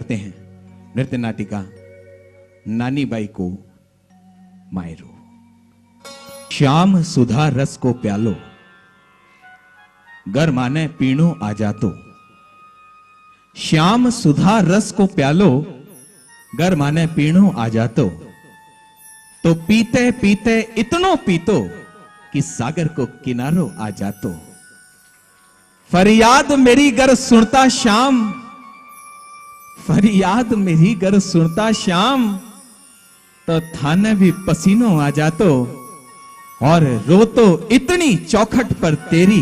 करते हैं नृत्य नाटिका नानी बाई को मायरो। श्याम सुधा रस को प्यालो, गर माने पीणो आ जातो। श्याम सुधा रस को प्यालो, गर माने पीणो आ जातो। तो पीते पीते इतनो पीतो कि सागर को किनारो आ जातो। फरियाद मेरी गर सुनता श्याम, फरियाद मेरी गर सुनता श्याम, तो थाने भी पसीनो आ जातो। और रो तो इतनी चौखट पर तेरी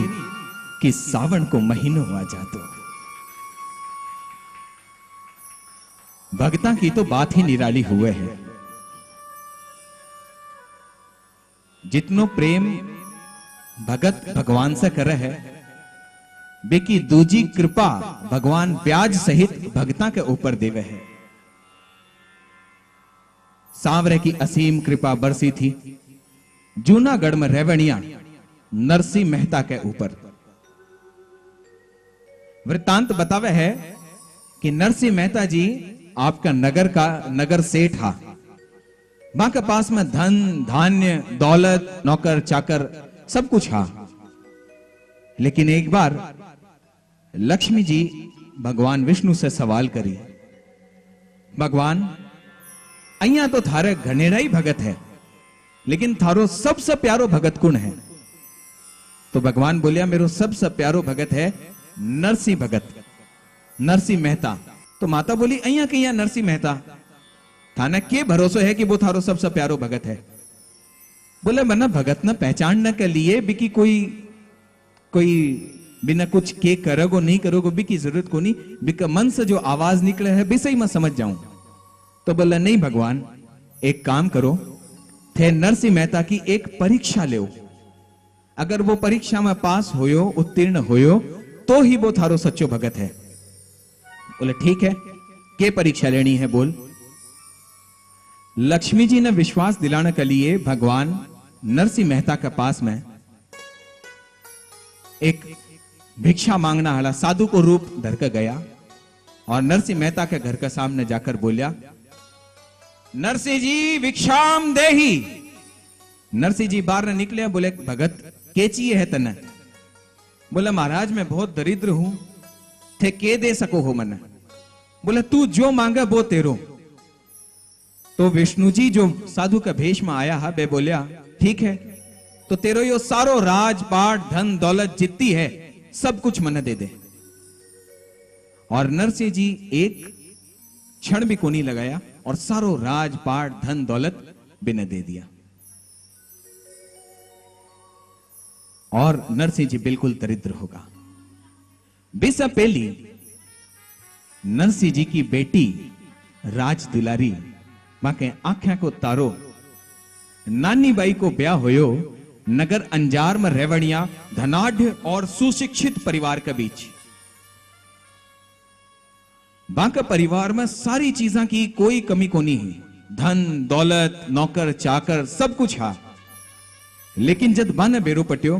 कि सावन को महीनों आ जातो। भगता की तो बात ही निराली हुए है। जितनो प्रेम भगत भगवान से करे है, बेकी दूजी कृपा भगवान ब्याज सहित भगता के ऊपर देवे है। सांवरे की असीम कृपा बरसी थी जूनागढ़ में रेवणिया नरसिंह मेहता के ऊपर। वृत्तांत बतावे है कि नरसिंह मेहता जी आपका नगर सेठ हा। मां के पास में धन धान्य दौलत नौकर चाकर सब कुछ हा। लेकिन एक बार लक्ष्मी जी भगवान विष्णु से सवाल करी, भगवान अहिया तो थारे घनेरा ही भगत है, लेकिन थारो सबसे प्यारो भगत कौन है? तो भगवान बोलिया मेरो सबसे प्यारो भगत है नरसिंह भगत, नरसिंह मेहता। तो माता बोली अहिया कहिया नरसिंह मेहता, थाने के भरोसे है कि वो थारो सबसे प्यारो भगत है? बोले मना भगत न पहचानने के लिए बिकी कोई बिना कुछ के करोगो नहीं करोगो बिकी जरूरत को नहीं, बिका मन से जो आवाज निकले है बिसे ही मैं समझ जाऊं। तो बोला नहीं भगवान, एक काम करो, थे नरसिंह मेहता की एक परीक्षा ले। अगर वो परीक्षा में पास होयो उत्तीर्ण होयो तो ही वो थारो सच्चो भगत है। बोले ठीक है, के परीक्षा लेनी है बोल। लक्ष्मी जी ने विश्वास दिलाने के लिए भगवान नरसिंह मेहता के पास में एक भिक्षा मांगना वाला साधु को रूप धर कर गया और नरसिंह मेहता के घर के सामने जाकर बोलिया, नरसिंह जी भिक्षाम देही। नरसिंह जी बाहर निकले, बोले भगत के चाहिए है तने? बोले महाराज मैं बहुत दरिद्र हूं, थे के दे सको हो मने? बोले तू जो मांगे वो तेरो। तो विष्णु जी जो साधु का भेष में आया है वे बोलिया ठीक है, तो तेरो यो सारो राजपाट धन दौलत जितनी है सब कुछ मने दे दे। और नरसिंह जी एक क्षण भी को नहीं लगाया और सारो राजपाट धन दौलत बिने दे दिया। और नरसिंह जी बिल्कुल दरिद्र होगा। बिसा पहली नरसिंह जी की बेटी राज दुलारी मां के आंखें को तारो नानी बाई को ब्याह होयो नगर अंजार में रेवणिया धनाढ़ और सुशिक्षित परिवार के बीच। बांका परिवार में सारी चीजा की कोई कमी को नहीं है, धन दौलत नौकर चाकर सब कुछ है। लेकिन जब बाने बेरो पट्यो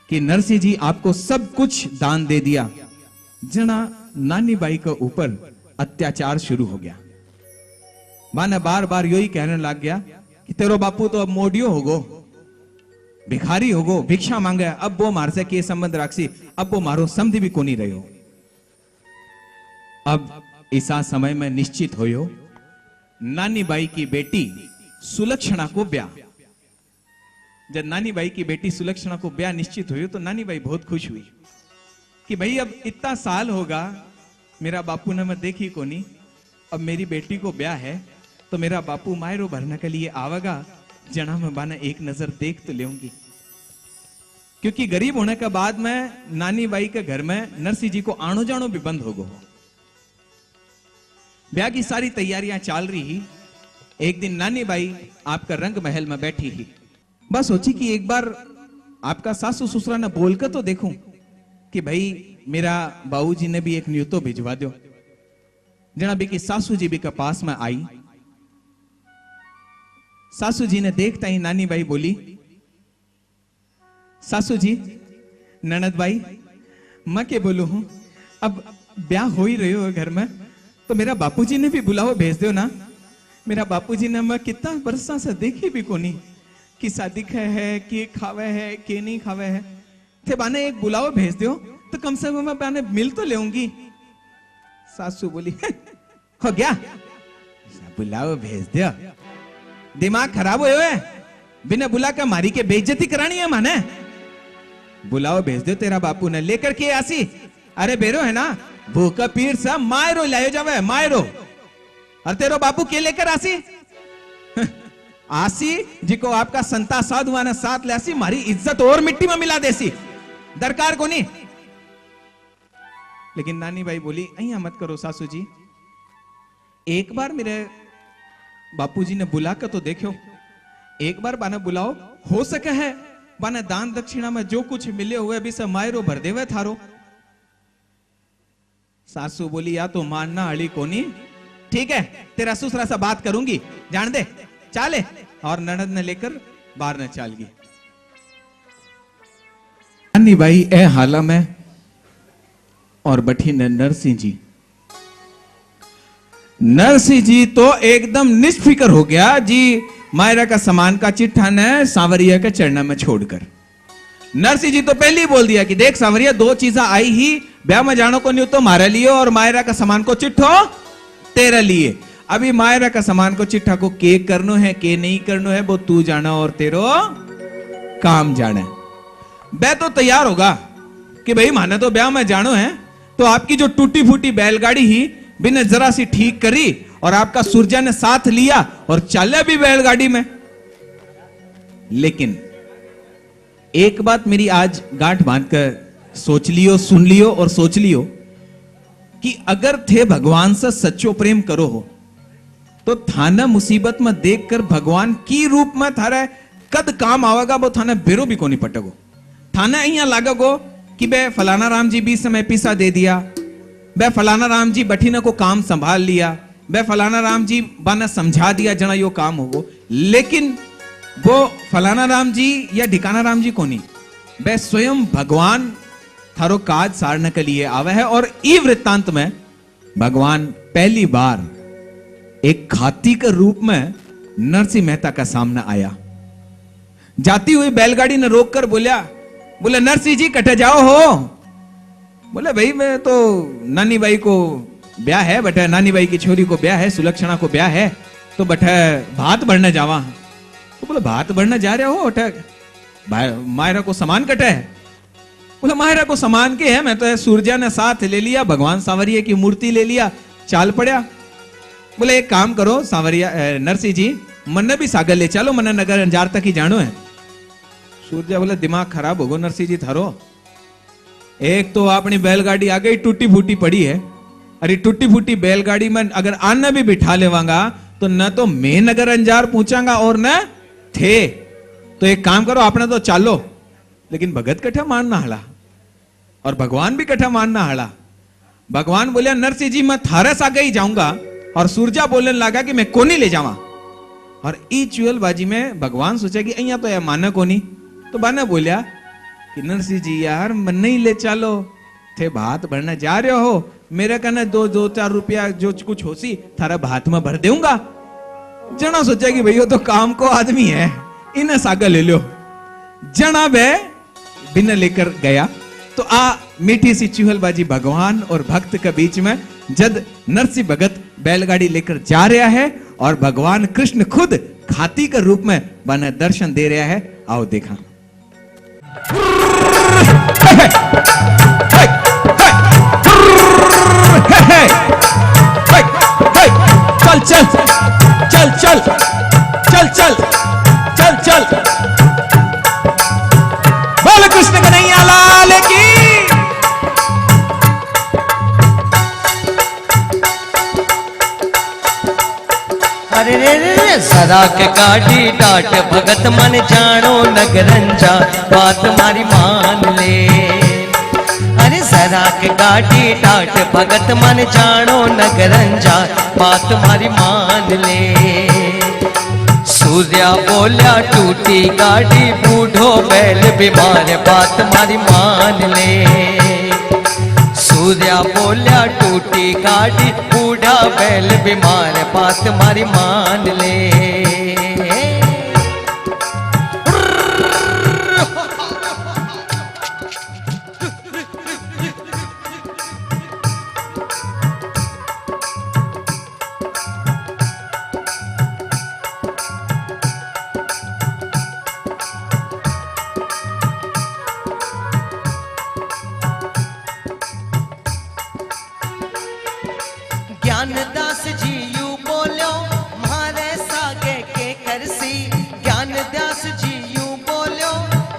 कि नरसिंह जी आपको सब कुछ दान दे दिया, जना नानी बाई के ऊपर अत्याचार शुरू हो गया। माने बार बार यही कहने लग गया कि तेरो बापू तो अब मोडियो होगो, भिखारी होगो, भिक्षा मांगे, अब वो मार से के संबंध राखसी, अब वो मारो समझी भी को नहीं रहो। अब ऐसा समय में निश्चित होयो नानी बाई की बेटी सुलक्षणा को ब्याह। जब नानी बाई की बेटी सुलक्षणा को ब्याह निश्चित हुई तो नानी बाई बहुत खुश हुई कि भाई अब इतना साल होगा मेरा बापू ने मैं देखी को नहीं, अब मेरी बेटी को ब्याह है तो मेरा बापू मायरो भरने के लिए आवेगा, जना मैं बाना एक नजर देख तो लेऊंगी। क्योंकि गरीब होने के बाद में नानी बाई के घर में नरसिंह जी को आनो जानो भी बंद हो गो। ब्याह की सारी तैयारियां चल रही ही। एक दिन नानी बाई आपका रंग महल में बैठी ही, बस सोची कि एक बार आपका सासू ससुरा ने बोलकर तो देखूं कि भाई मेरा बाबूजी ने भी एक न्यूतो भिजवा दो। जना भी कि सासू जी भी के पास में आई। सासू जी ने देखता ही नानी बाई बोली, सासू जी ननद बाई मैं के बोलू हूं, अब ब्याह हो ही रहे हो घर में तो मेरा बापूजी ने भी बुलाओ भेज दो ना। मेरा बापूजी ने मैं कितना बरसा से देखी भी कोनी कि शादी है कि खावे है कि नहीं खावे है। थे बाने एक बुलाओ भेज दो तो कम से कम मैं बाने मिल तो लेऊंगी। सासू बोली हो गया, बुलाओ भेज दो। दिमाग खराब हुए हुए, बिना बुला के मारी के बेइज्जती करानी है माने। बुलाओ भेज दो तेरा बापू ने लेकर के आसी। अरे बेरो है ना भूखा पीर सा मायरो लायो जावे मायरो। और तेरो बापू के लेकर आसी आसी जिको आपका संता साधु ने साथ लासी मारी इज्जत और मिट्टी में मिला देसी दरकार को नहीं। लेकिन नानी बाई बोली अहिया मत करो सासू जी, एक बार मेरे बापूजी ने बुला कर तो देखो, एक बार बाना बुलाओ, हो सके है बाना दान दक्षिणा में जो कुछ मिले हुए भी सब मायरो भर देवे थारो। सासू बोली या तो मानना अड़ी कोनी, ठीक है तेरा ससुरा से बात करूंगी, जान दे चाले। और ननद ने लेकर बाहर न चाल गई। नानी बाई ए हाला में और बैठी ने नरसिंह जी। नरसिंह जी तो एकदम निष्फिक्र हो गया जी। मायरा का सामान का चिट्ठा ने सांवरिया के चरणों में छोड़कर नरसिंह जी तो पहले ही बोल दिया कि देख सांवरिया दो चीजें आई ही, ब्याह में जानो को नहीं तो मारा लियो और मायरा का सामान को चिट्ठो तेरा लिए। अभी मायरा का सामान को चिट्ठा को के करनो है के नहीं करनो है वो तू जाना और तेरो काम जाना। बै तो तैयार होगा कि भाई माने तो ब्याह में जानो है, तो आपकी जो टूटी फूटी बैलगाड़ी ही बिना जरा सी ठीक करी और आपका सूरजा ने साथ लिया और चला भी बैलगाड़ी में। लेकिन एक बात मेरी आज गांठ बांध कर सोच लियो, सुन लियो और सोच लियो कि अगर थे भगवान से सच्चो प्रेम करो हो तो थाना मुसीबत में देखकर भगवान की रूप में थारा कद काम आवेगा वो थाना बेरो भी को नहीं पटगो। थाना अहिया लागोगो कि बे फलाना राम जी 20 समय पीसा दे दिया, बे फलाना राम जी बठीना को काम संभाल लिया, बे फलाना राम जी बाना समझा दिया जना यो काम होगो। लेकिन वो फलाना राम जी या ढिकाना राम जी को नहीं, बे स्वयं भगवान थारो काज सारने के लिए आवे है। और ई वृत्तांत में भगवान पहली बार एक खाती के रूप में नरसिंह मेहता का सामने आया। जाती हुई बैलगाड़ी ने रोककर बोले नरसिंह जी कटे जाओ हो। बोले भाई मैं तो नानी बाई को ब्याह है बटे, नानी बाई की छोरी को ब्याह है, सुलक्षणा को ब्याह है, तो बटे भात भरने जावा। तो बोले भात भरने जा रहे हो बटे, मायरा को सामान कटे है। बोले मायरा को सामान के है, मैं तो सूरजा ने साथ ले लिया, भगवान सांवरिया की मूर्ति ले लिया, चाल पड़ा। बोले एक काम करो सांवरिया नरसिंह जी मन भी सागर ले चलो, मन नगर अंजार तक ही जानो है। सूरजा बोले दिमाग खराब होगो नरसिंह जी थारो, एक तो अपनी बैलगाड़ी आ गई टूटी फूटी पड़ी है। अरे टूटी फूटी बैलगाड़ी में अगर आना भी बिठा लेवांगा तो न तो मैं नगर अंजार पूछांगा और न थे। तो एक काम करो आपने तो चालो। लेकिन भगत कठा मानना हला और भगवान भी कठा मानना हला। भगवान बोले नरसिंह जी मैं थारे सागे ही जाऊंगा, और सूरजा बोलने लगा कि मैं कोनी ले जावा। और ई चुअलबाजी में भगवान सोचा कि अहिया तो यह माना कोनी, तो बाना बोलिया कि नरसिंह जी यार मन नहीं ले चालो, थे भात भरना जा रहे हो, मेरे कहना दो चार रुपया जो कुछ होसी थारा भात में भर दूंगा। जना सोचा कि भैया तो काम को आदमी है, इन्हें सागा ले लो। जना वे बिना लेकर गया। तो आ मीठी सी चुहलबाजी भगवान और भक्त के बीच में जब नरसिंह भगत बैलगाड़ी लेकर जा रहा है और भगवान कृष्ण खुद खाती के रूप में बने दर्शन दे रहा है। आओ देखा। चल चल चल चल चल चल चल चल बोल कृष्ण कन्हैया लाल की। अरे रे रे सदा के काटी टाट भगत मन जानो नगरंजा बात मारी मान ले। अरे सदा के काटी टाट भगत मन जानो नगरंजा बात मारी मान ले। सूर्या बोलिया टूटी गाड़ी बूढ़ो बैल बीमार बात मारी मान ले। सूर्या बोलिया टूटी गाड़ी बूढ़े गया बैल बीमार, बात मारी मान ले। ज्ञानदास जी यू बोलो मारे सागे के करसी, ज्ञानदास जी यू बोलो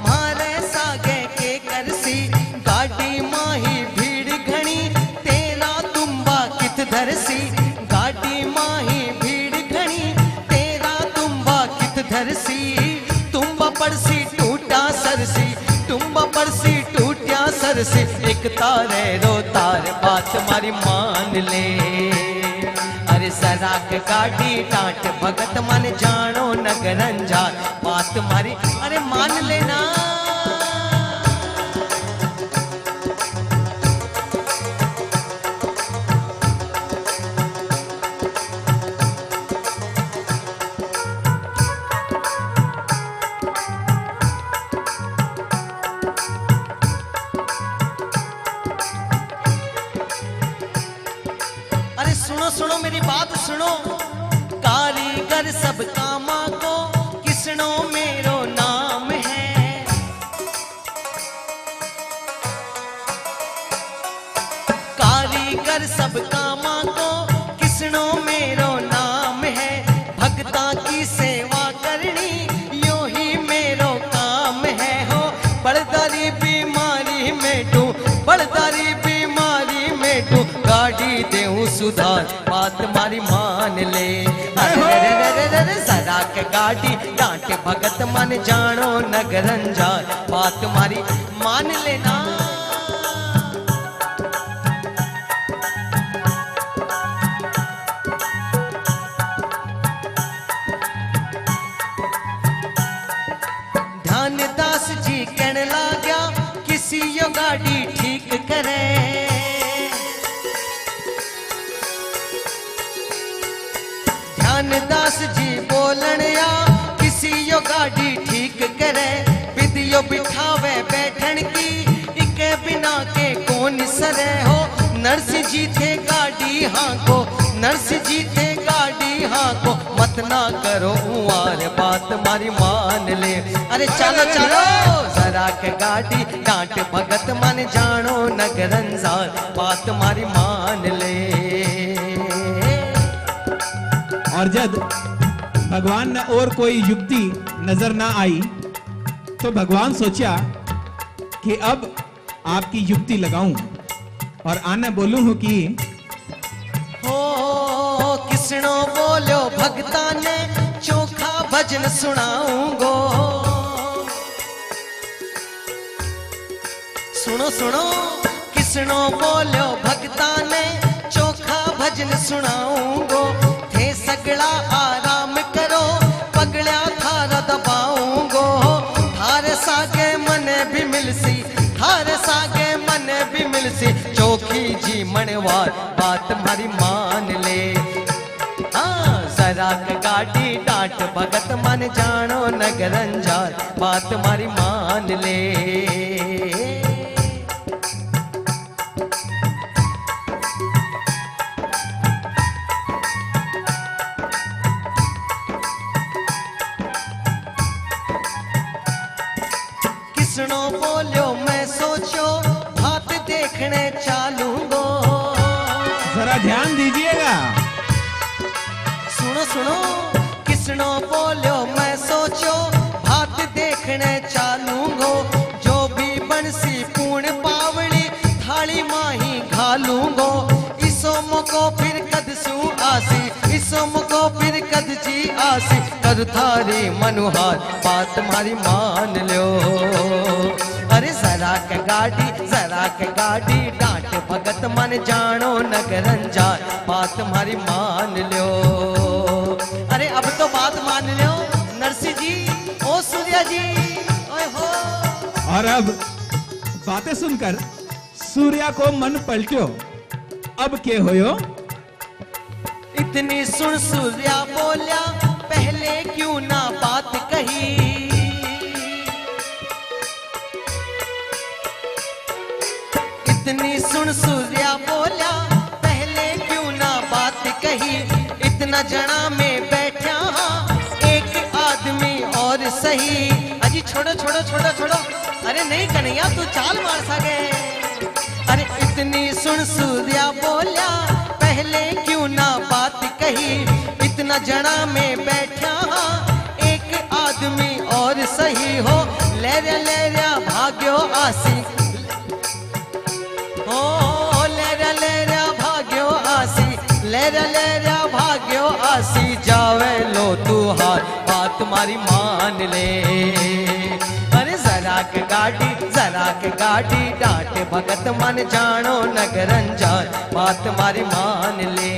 मारे सागे के करसी। गाड़ी माही भीड़ घणी तेरा तुम्बा कित धरसी, गाड़ी माही भीड़ घणी तेरा तुम्बा कित धरसी। तुम्बा पड़सी टूटा सरसी, तुम्बा पड़सी टूटा सरसी। एक तारे रो तार, बात मारी मान ले। अरे सराक गाड़ी टाट भगत मन जानो नगर अंजार, बात मारी अरे मान लेना। अरे सुनो सुनो मेरी बात सुनो, कारीगर सब कामा को किसनो मेरो नाम है। कारीगर सब कामा को किसनो मेरो नाम है। भक्ता की सेवा करनी यो ही मेरो काम है हो। बड़दारी बीमारी में तू, बड़दारी बीमारी में तू, गाड़ी देऊ सुधार, बात मारी मान ले। अरे सराक गाड़ी डांट भगत मन जानो नगर अंजार, बात मारी मान लेना। ध्यानदास जी कहने लाग्या किसी यो गाड़ी ठीक करे। ध्यानदास जी बोलन या किसी यो गाड़ी ठीक करे। विधियो बिठावे बैठन की इके बिना के कौन सरे हो। नरसिंह जी थे गाड़ी हाँ को, नरसिंह जी थे गाड़ी हाँ को। मत ना करो उवार, बात मारी मान ले। अरे चलो चलो जरा के गाड़ी डांट भगत मन जानो नगर अंजार, बात मारी मान ले। और जब भगवान ने और कोई युक्ति नजर ना आई तो भगवान सोचा कि अब आपकी युक्ति लगाऊं और आने बोलूं हूं कि हो किसनो बोलो भगता ने चोखा भजन सुनाऊंगो। सुनो सुनो किसनो बोलो भगता ने चोखा भजन सुनाऊंगो। थे सगड़ा आराम करो पगड़ा थारा दबाऊंगो। थारे सागे मने भी मिलसी, थारे सागे मने भी मिलसी। चौकी जी मनवार, बात मारी मान ले। हाँ जरा गाड़ी डांट भगत मन जानो नगर अंजार, बात मारी मान ले। किसनो बोलो मैं सोचो बात देखने चालूंगो। जरा ध्यान दीजिएगा। सुनो सुनो किसनो बोलो मैं सोचो बात देखने चालूंगो। जो भी बंसी पूर्ण पावड़ी थाली माही घालूंगो। इसोम को फिर कद सू आसी, इसोम को फिर कद जी आसी। कर थारी मनुहार, बात मारी मान लो। अरे जरा के गाड़ी डांट भगत मन जानो नगर अंजार, बात मारी मान लो। अरे अब तो बात मान लो नरसिंह जी, ओ सूर्या जी, ओए हो। और अब बातें सुनकर सूर्या को मन पलट्यो। अब के होयो? इतनी सुन सूर्या बोल्या पहले क्यों ना बात कही। इतनी सुन सूर्या बोल्या पहले क्यों ना बात कही। इतना जना में बैठा एक आदमी और सही। अजी छोड़ो छोड़ो छोड़ो छोड़ो, अरे नहीं कन्हैया तू चाल मार सके। अरे इतनी सुन सूर्या बोल्या पहले क्यों ना बात कही। इतना जना में बैठा एक आदमी और सही हो। लेरा भाग्यो आसी, ओ लेरा भाग्यो आसी, लेरा भाग्यो आसी। जावे लो तू हार बात तुम्हारी मान ले। अरे जरा के गाड़ी डांटे भगत मन जानो नगरंजान बात तुम्हारी मान ले।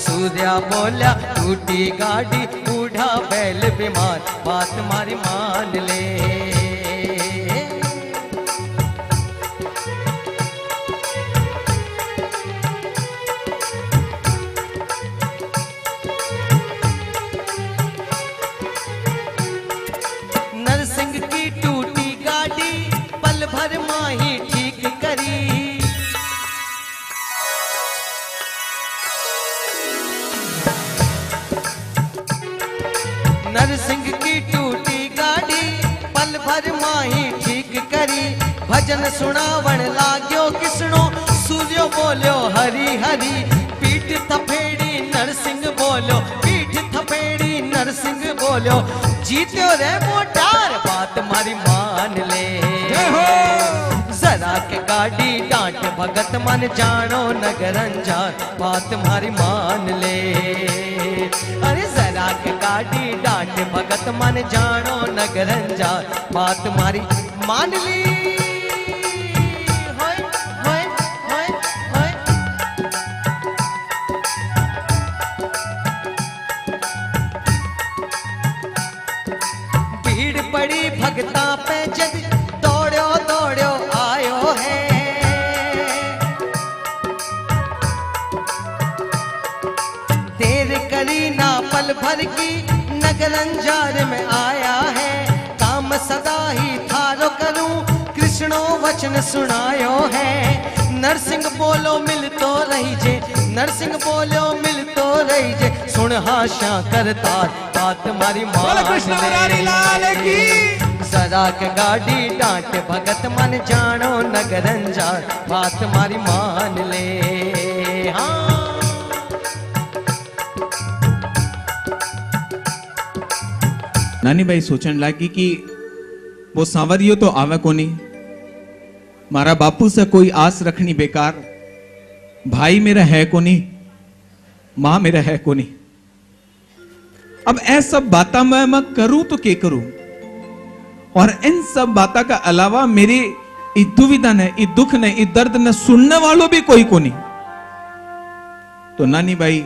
सूर्या बोल्या टूटी गाड़ी बूढ़ा बैल बीमार बात तुम्हारी मान ले। नरसिंह की टूटी गाड़ी पल भर माही ठीक करी। नरसिंह की टूटी गाड़ी पल भर माही ठीक करी। भजन सुनावण लाग्यो किसनो सूर्यो बोलो हरी हरी। पीठ थपेड़ी नरसिंह बोलो, पीठ थपेड़ी नरसिंह बोलो। जीत्यो रे मोटार बात मारी मान ले। जरा के गाड़ी डांट भगत मन जानो नगरंजान बात मारी मान ले। अरे जरा के गाड़ी डांट भगत मन जानो नगरंजान बात मारी मान ली। होय होय होय होय। भीड़ पड़ी भगता पे जग दौड़ो दौड़ो आयो है। देर करी ना पल भर की नगरंजार में आया है। काम सदा ही थारो करूं कृष्णो वचन सुनायो है। नरसिंह बोलो मिल तो रही जे, नरसिंह बोलो मिल तो रही जे। सुन हाशा करतार बात मारी मान ले। जरा के गाड़ी डांट भगत मन जानो नगरंजार बात मारी मान ले। हाँ नानी भाई सोचने लगी कि वो सांवरियो तो आवे कोनी, मारा बापू से कोई आस रखनी बेकार। भाई मेरा है कोनी, मां मेरा है कोनी। अब ऐसा सब बाता मैं करूं तो के करूं। और इन सब बाता का अलावा मेरी इ दुविधा ने, इ दुख ने, इ दर्द ने सुनने वालों भी कोई कोनी। तो नानी भाई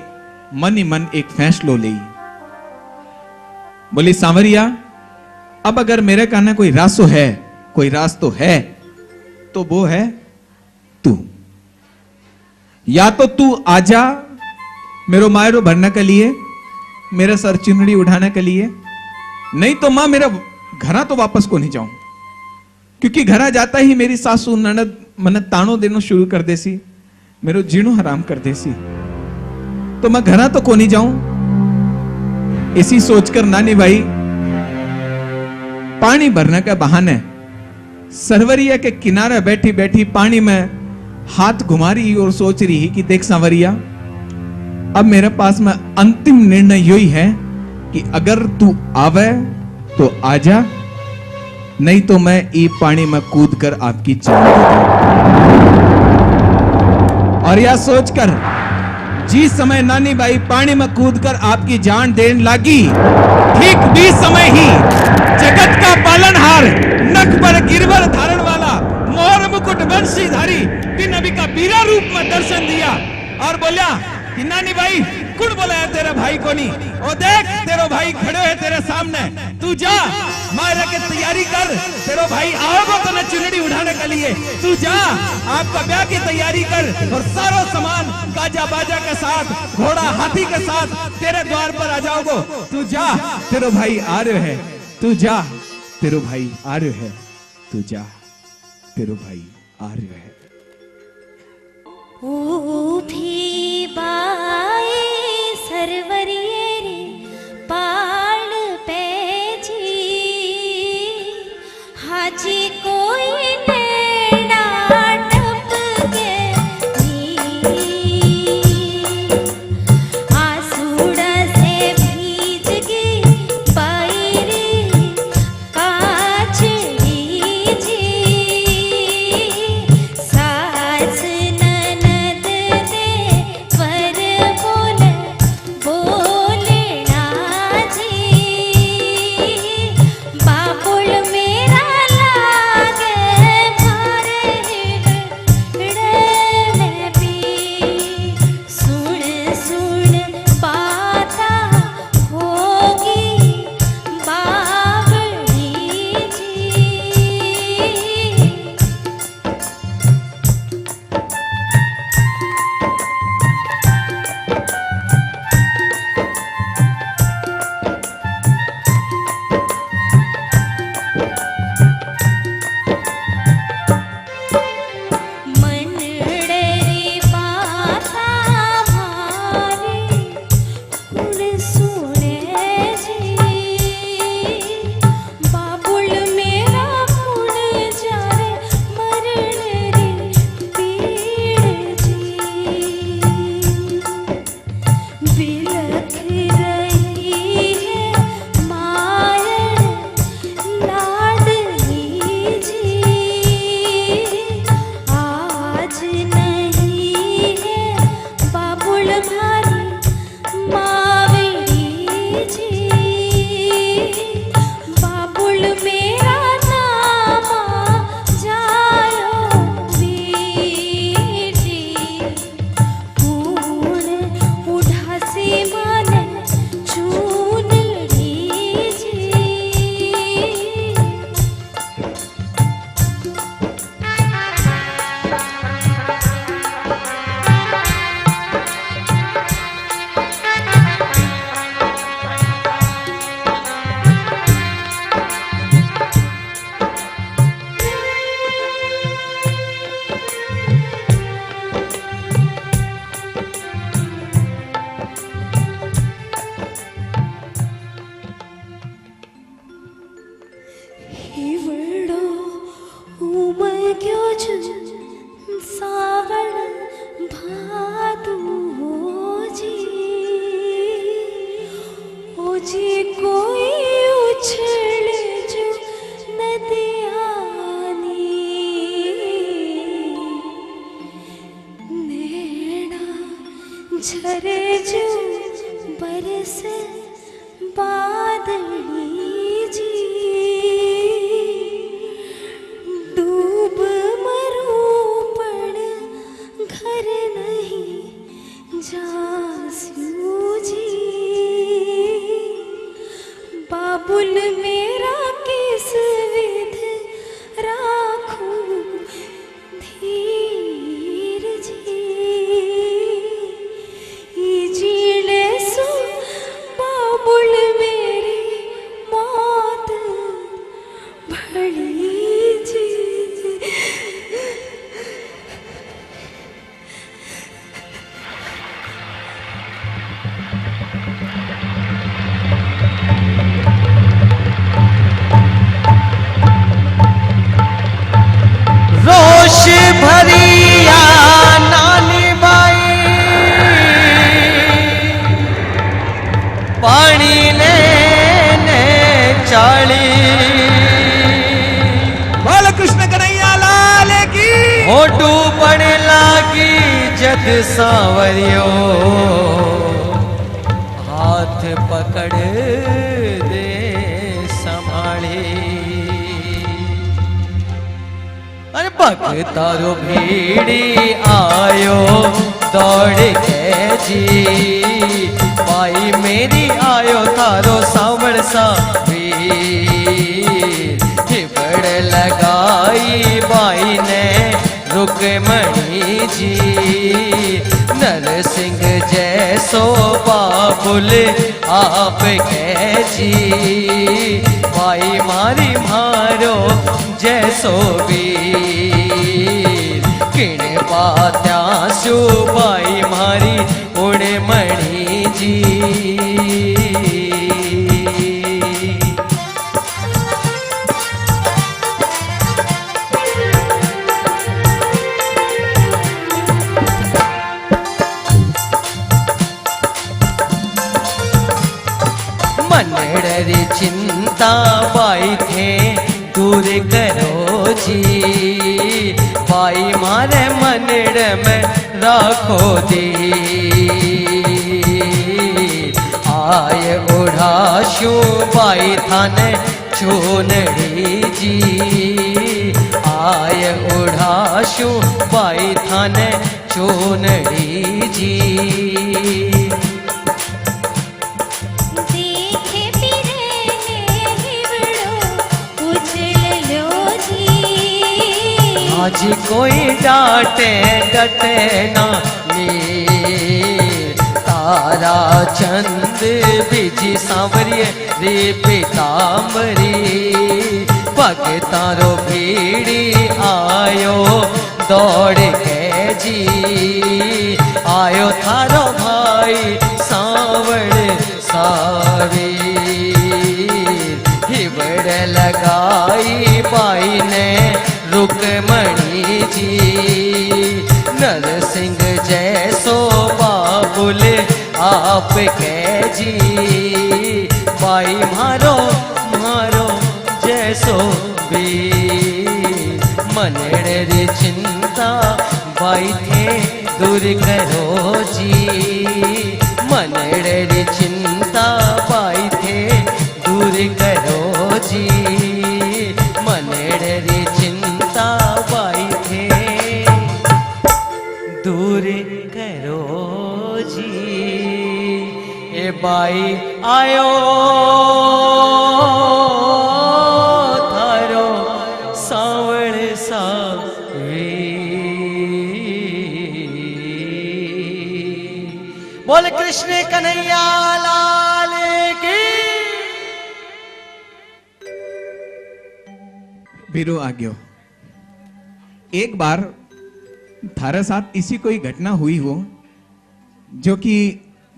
मन ही मन एक फैसलो ली। बोली सांवरिया अब अगर मेरे कहने कोई रासो है, कोई रास तो है, तो वो है तू। या तो तू आजा मेरो मायरो भरने के लिए, मेरे सर चुनड़ी उठाने के लिए। नहीं तो मां मेरा घरा तो वापस को नहीं जाऊं, क्योंकि घरा जाता ही मेरी सासू ननद मन तानो देनो शुरू कर देसी, मेरो जीणो हराम कर देसी। तो मैं घरा तो को नहीं जाऊं। इसी सोचकर नानी भाई पानी भरने के बहाने सरवरिया के किनारे बैठी बैठी पानी में हाथ घुमा रही और सोच रही कि देख सांवरिया, अब मेरे पास में अंतिम निर्णय यही है कि अगर तू आवे तो आजा, नहीं तो मैं ई पानी में कूदकर आपकी जान दे दूं। और यह सोचकर जिस समय नानी बाई पानी में कूदकर आपकी जान देने लगी, ठीक 20 समय ही जगत का पालनहार, नख पर गिरवर धारण वाला, मोर मुकुट वंशीधारी बिन नबी का बीरा रूप में दर्शन दिया और बोला कि नानी बाई कुण बोलाया तेरे भाई को नहीं। ओ देख तेरो भाई खड़े है तेरे सामने, तू जा मारे की तैयारी कर। तेरो भाई आओगे तो न चुनरी उठाने के लिए, तू जा आपका ब्याह की तैयारी कर और सारा सामान गाजा बाजा के साथ घोड़ा हाथी के साथ तेरे द्वार पर आ जाओगे। तू जा तेरो भाई आ रहे है, तू जा तेरो भाई आ रहे है, तू जा तेरो भाई आ रहे है। ओ भी बाई सरवरिये रे पाल पेजी हाजी कोई नैना टपके आसूड़ा से भीज गई पैरी काछ जी सास ननद दे वर बोलना जी बाबुल मेरा लागे भारे में भी सुन सुन बाता होगी बाबड़ी जी। मनडरी बाता मारे कुण सुने जी बाबुल मेरा कुण जारे मरण रे पीड़ जी बिलख रही है मायन लाडली जी आज नहीं है बाबुल भारी मावड़ी जी बाबुल मेरा नामा जायो बेटी कूण उठासी माने चूनड़ी जी। हिवड़ो उमग्यो ज सावण भादु जी कोई उछल जो नदियानी नैना झरे जो बरस बादली जी डूब मरू पण घर नहीं जासू जी बाबुल मेरा किस विध राखूं धीर जी जीले सो बाबुल मेरी मौत भली जी। रोष भरिया नानी बाई पानी लेने चाली बालकृष्ण कन्हैया लाल की होटू पड़ लागी जग सांवरियो हाथ पकड़ दे संभाली अरे भक्त तारो भीड़ी आयो दौड़ के जी थारो सावण सा वीर हिबड़ लगाई बाई ने रुक्मणी जी नरसिंह जैसो बाबुल आप कह जी भाई मारी मारो जैसो वीर किण बात्या सु भाई मारी उड़े मणि जी मनड़ी चिंता बाई थे दूर करो जी बाई मारे मनड़ में राखो दी आय उड़ाशू by Thane chunri ji I उड़ाशू by थाने चूनड़ी जी आज कोई डांटे डटे ना नी तारा चंद बिजी सांवरिये रे पीतांबरी पग तारो भीड़ी आयो दौड़ के जी आयो थारो भाई सांवड़ सावी हिबड़ लगाई बाई ने रुक्मणी जी नरसिंह जैसो बाबुल आप कह जी बाई मारो मारो जैसो वीर मनड़ चिंता बाई थे दूर करो जी मनड़ चिंता बाई थे दूर करो जी मनड़ चिंता बाई थे दूर करो जी ए बाई आयो थारो सावण सा बोल कृष्ण कन्हैया लाल की बीरो आ गयो। एक बार थारे साथ इसी कोई घटना हुई हो जो कि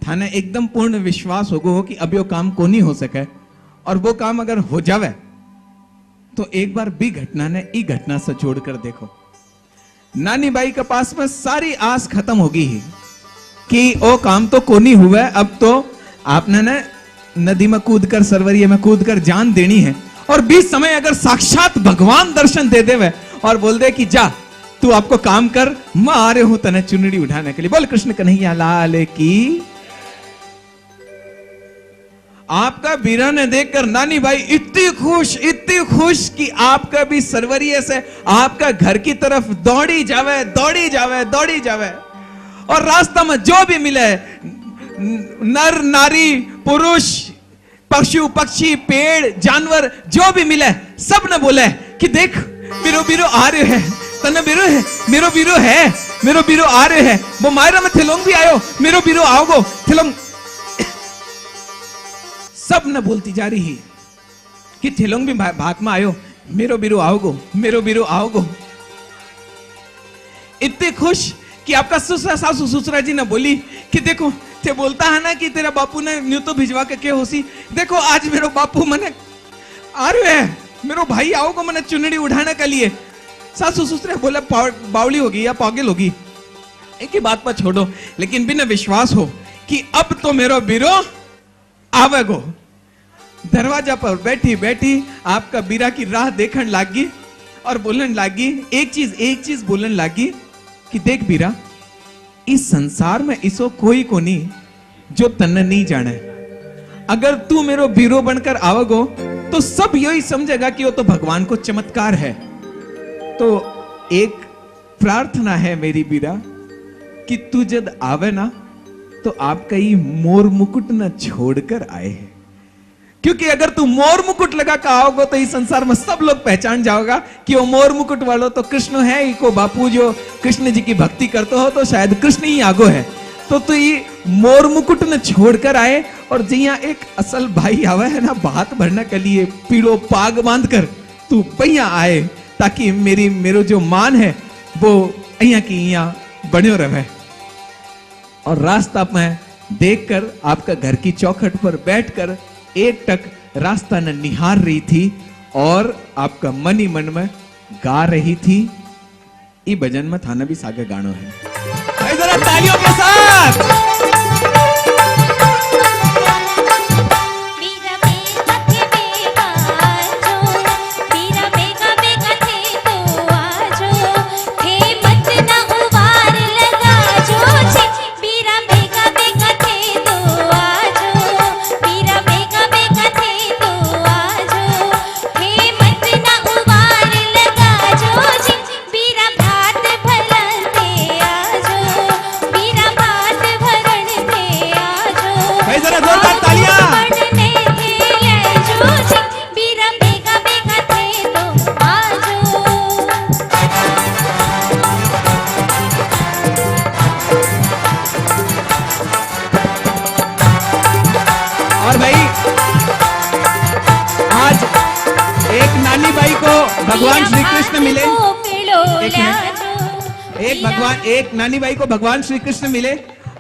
थाने एकदम पूर्ण विश्वास हो कि अब यो काम को नहीं हो सके और वो काम अगर हो जावे तो एक बार भी घटना ने ई घटना से जोड़कर देखो। नानी बाई के पास में सारी आस खत्म होगी ही कि वो काम तो को नहीं हुआ, अब तो आपने ने नदी में कूदकर सरवरिये में कूदकर जान देनी है। और बीच समय अगर साक्षात भगवान दर्शन दे देवे और बोल दे कि जा तू आपको काम कर, मैं आ रहे हूं तने चुनरी उठाने के लिए। बोल कृष्ण कन्हैया लाल की। आपका बीरा ने देखकर नानी भाई इतनी खुश कि आपका भी सरवरिये से आपका घर की तरफ दौड़ी जावे और रास्ता में जो भी मिले नर नारी पुरुष पशु पक्षी पेड़ जानवर जो भी मिले सब ने बोले कि देख बीरो बीरो आ रहे है, तने बीरो है, मेरो बीरो आ रहे है। वो मायरा में थिलोंग भी आयो, मेरो बीरो आओगो थिलोंग। सब ने बोलती जा रही कि थिलोंग भी भाग में आयो, मेरो बीरो आओगो। इतने खुश कि आपका सासू ससुरा जी ने बोली कि देखो ते बोलता है ना कि तेरा बापू ने न्यू तो भिजवा के क्या होसी, देखो आज मेरो बापू मने आ रहे है, मेरो भाई आओगे मने चुनरी उठाने के लिए। सासू ससुरे बोले बावली होगी या पागल होगी, एक ही बात पर छोड़ो, लेकिन बिना विश्वास हो कि अब तो मेरो बीरो आवेगो। दरवाजा पर बैठी आपका बीरा की राह देखने लागी और बोलने लागी एक चीज बोलने लागी कि देख बीरा, इस संसार में इसो कोई को नहीं जो तन्ने नहीं जाने। अगर तू मेरो बीरो बनकर आवगो तो सब यही समझेगा कि वो तो भगवान को चमत्कार है। तो एक प्रार्थना है मेरी बीरा कि तू जब आवे ना तो आपका ये मोर मुकुट न छोड़कर आए। क्योंकि अगर तू मोर मुकुट लगा के आओगे तो इस संसार में सब लोग पहचान जाओगा कि वो मोर मुकुट वालों तो कृष्ण है ही को। बापू जो कृष्ण जी की भक्ति करते हो तो शायद कृष्ण ही आगो है। तो तू ये मोर मुकुट न छोड़कर आए और जिया एक असल भाई आवे है ना बात भरने के लिए पीड़ो पाग बांध कर तू पहिया आए, ताकि मेरो जो मान है वो अहिया की यहाँ बन्यो रहे। और रास्ता में देखकर आपका घर की चौखट पर बैठकर एक टक रास्ता न निहार रही थी और आपका मन ही मन में गा रही थी। ये भजन में थाना भी सागे गानो है। भाई जरा तालियों के साथ। और भाई आज भगवान श्री कृष्ण मिले, एक नानी बाई को भगवान श्री कृष्ण मिले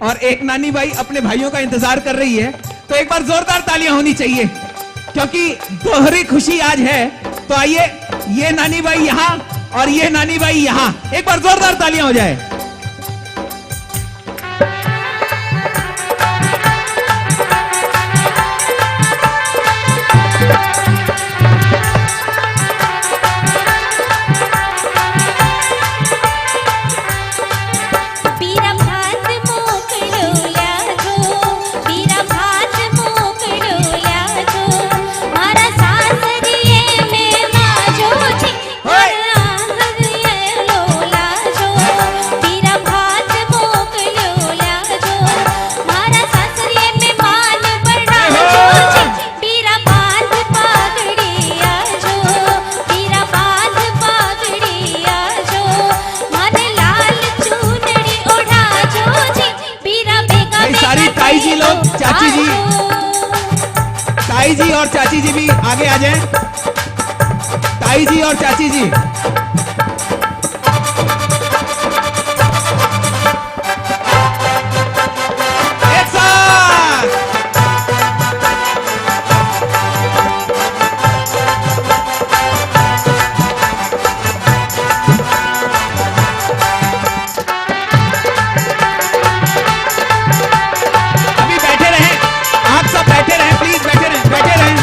और एक नानी बाई अपने भाइयों का इंतजार कर रही है। तो एक बार जोरदार तालियां होनी चाहिए क्योंकि दोहरी खुशी आज है। तो आइए ये नानी बाई यहाँ और ये नानी बाई यहाँ, एक बार जोरदार तालियां हो जाए। ताई जी और चाची जी भी आगे आ जाएं। ताई जी और चाची जी एक साथ। अभी बैठे रहें, आप सब बैठे रहें, प्लीज बैठे रहें, बैठे रहें।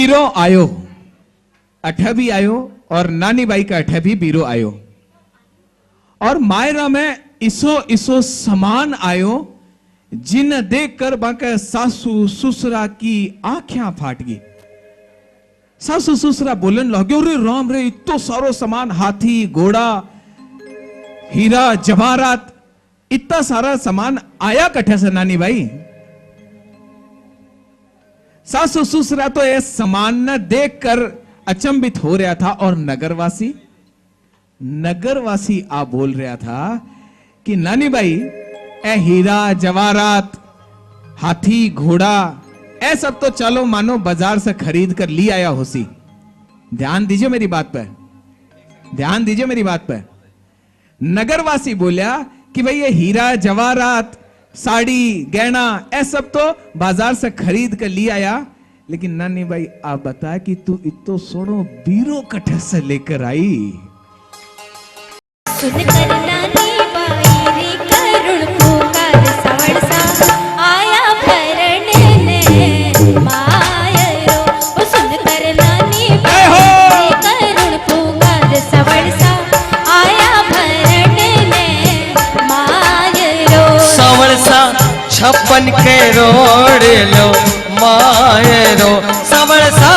बीरो आयो, अठे भी आयो और नानी बाई का अठे भी बीरो आयो और मायरा में इसो इसो समान आयो जिन देख कर बाके सासू ससुरा की आंखें फाट गई। सासू ससुरा बोलन लगे, रे राम रे इतो सारो सामान, हाथी घोड़ा हीरा जवाहरात, इतना सारा सामान आया कठे से नानी भाई। सासू ससुरा तो ये सामान न देखकर अचंभित हो रहा था और नगरवासी आ बोल रहा था कि नानी भाई ए हीरा जवाहरात हाथी घोड़ा ए सब तो चलो मानो बाजार से खरीद कर ली आया होसी। ध्यान दीजिए मेरी बात पर, ध्यान दीजिए मेरी बात पर। नगरवासी बोला कि भाई ये हीरा जवाहरात साड़ी गहना ए सब तो बाजार से खरीद कर ली आया, लेकिन नानी भाई आप बता कि तू इतो सोनो बीरो कठे से लेकर आई। सुनकर नानी बाई रे करुण पुकार सवरसा आया भरण ने मायरो। ओ सुनकर नानी बाई रे करुण पुकार सवरसा आया भरण ने मायरो। सवरसा 56 के रोड लो मायरो, सवरसा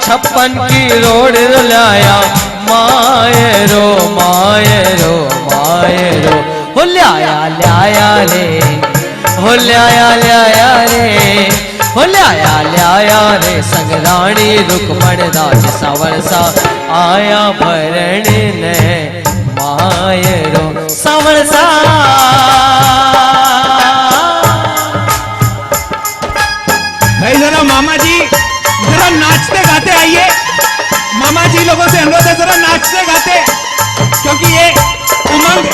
56 की रोड लाया मायरो मायरो मायरो। हो लाया रे, हो लाया रे, हो लाया रे संगराणी रुक्मण दास सवरसा आया भरण ने मायरो। सवरसा भाई जरा मामा जी जरा नाचते गाते आइए। मामा जी लोगों से अनुरोध है जरा नाचते गाते, क्योंकि ये उमंग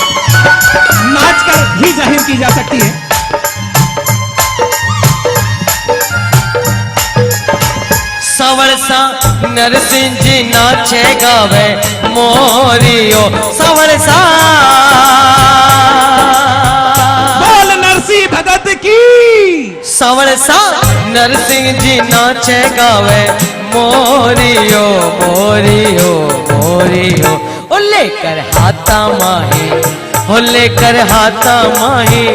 नाच कर ही जाहिर की जा सकती है। सवरसा नरसिंह जी नाचे गावे मोरियो। सवरसा बोल नरसिंह भगत की। सवरसा नरसिंह जी नाचे गावे मोरियो मोरियो मोरियो। ओ लेकर हाथा माही, ओ लेकर हाथा माही,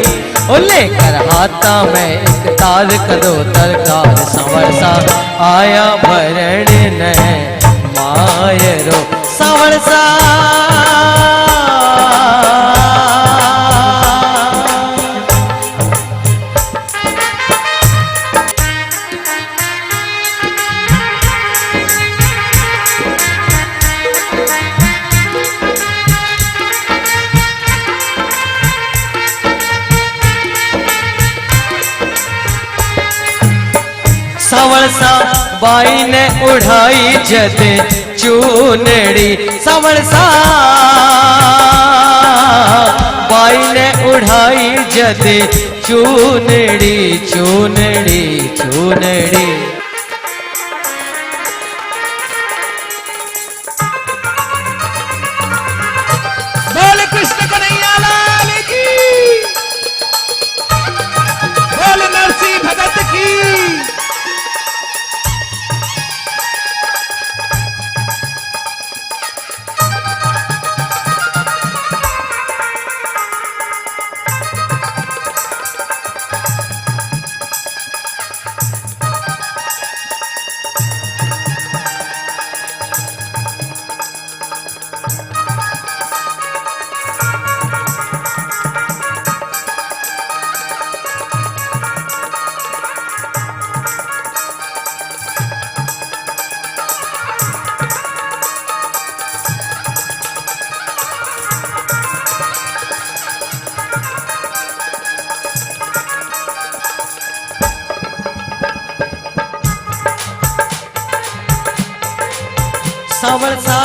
ओ लेकर हाथा में एक तार करो दरकार। सवरसा आया भरण ने मायरो। सवरसा सवरसा बाई ने उड़ाई जदे चूनड़ी। सवरसा बाई ने उड़ाई जदे चूनड़ी चूनड़ी चूनड़ी। बोल कृष्ण कन्हैया लाल की, बोल नरसिंह भगत की। सवरसा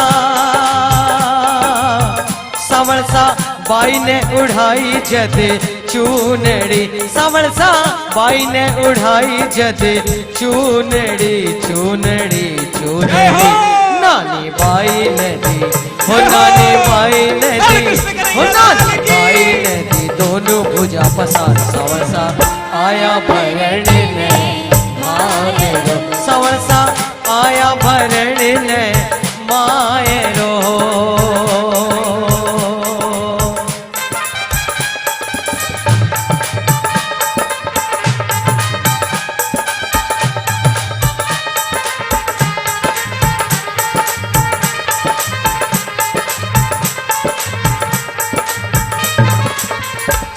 सवरसा बाई ने उड़ाई जदे चूनड़ी। सवरसा बाई ने उड़ाई जदे चूनड़ी चूनड़ी चूनड़ी। नानी बाई ने दी, हो नानी बाई ने दी, हो नानी बाई ने दी दोनों भुजा पसार। सवरसा आया भरण ने मायरो सवळसा आया भरण ने मायरो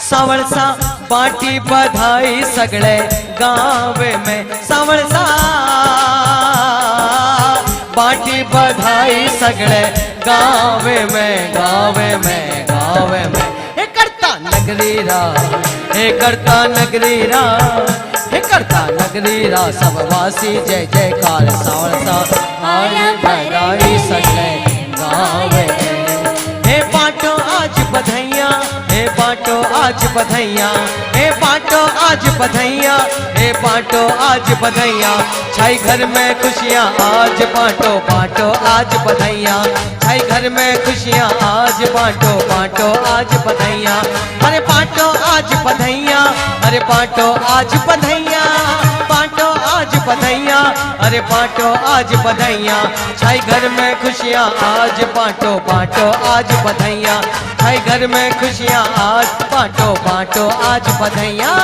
सावळसा बाटी बधाई सगळे गाँव में सावळसा बाटी बधाई सगळे गाँव में गाँव में गाँव में हे करता नगरी रा हे करता नगरी रा हे करता नगरी रा सब वासी जय जयकार सावळसा आया बधाई सगळे गाँव में हे बाटो आज बधाइया हे बाटो आज बधाइया हे बाटो आज बधाइया हे बाटो आज बधाइया छाई घर में खुशियाँ आज बाटो बाटो आज बधाइया छाई घर में खुशियाँ आज बाटो बाटो आज बधाइया अरे बाटो आज बधाइया अरे बाटो आज बधाइया बाटो आज बधाइया अरे बाटो आज बधाइया छाई घर में खुशियाँ आज बाटो बाटो आज बधाइया छाई घर में खुशियाँ आज बाटो बाटो आज बधाइया